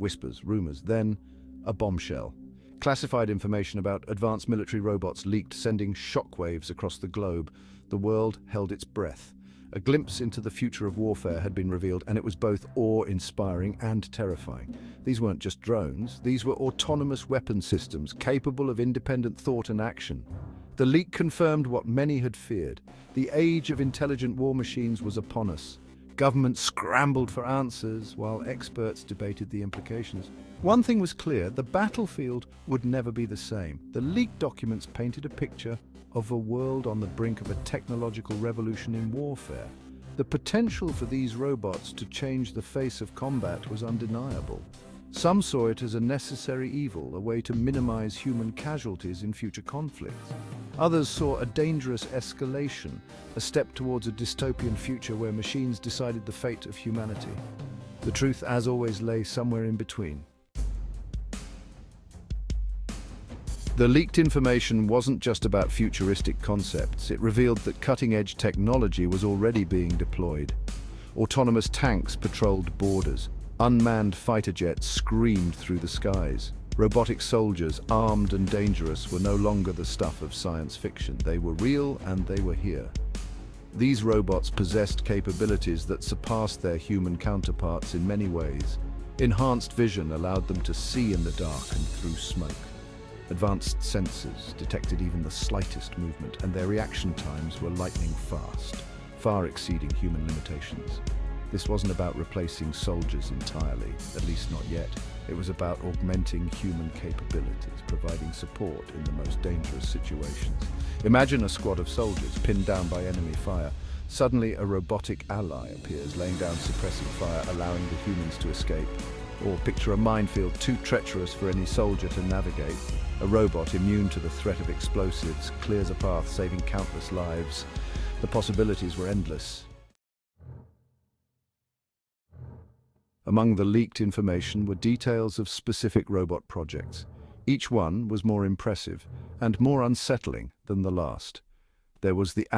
whispers, rumors, then a bombshell. Classified information about advanced military robots leaked, sending shockwaves across the globe. The world held its breath. A glimpse into the future of warfare had been revealed, and it was both awe-inspiring and terrifying. These weren't just drones, these were autonomous weapon systems capable of independent thought and action. The leak confirmed what many had feared. The age of intelligent war machines was upon us. Governments scrambled for answers, while experts debated the implications. One thing was clear: the battlefield would never be the same. The leaked documents painted a picture of a world on the brink of a technological revolution in warfare. The potential for these robots to change the face of combat was undeniable. Some saw it as a necessary evil, a way to minimize human casualties in future conflicts. Others saw a dangerous escalation, a step towards a dystopian future where machines decided the fate of humanity. The truth, as always, lay somewhere in between. The leaked information wasn't just about futuristic concepts. It revealed that cutting-edge technology was already being deployed. Autonomous tanks patrolled borders. Unmanned fighter jets screamed through the skies. Robotic soldiers, armed and dangerous, were no longer the stuff of science fiction. They were real, and they were here. These robots possessed capabilities that surpassed their human counterparts in many ways. Enhanced vision allowed them to see in the dark and through smoke. Advanced sensors detected even the slightest movement, and their reaction times were lightning fast, far exceeding human limitations. This wasn't about replacing soldiers entirely, at least not yet. It was about augmenting human capabilities, providing support in the most dangerous situations. Imagine a squad of soldiers pinned down by enemy fire. Suddenly, a robotic ally appears, laying down suppressive fire, allowing the humans to escape. Or picture a minefield too treacherous for any soldier to navigate. A robot immune to the threat of explosives clears a path, saving countless lives. The possibilities were endless. Among the leaked information were details of specific robot projects. Each one was more impressive and more unsettling than the last. There was the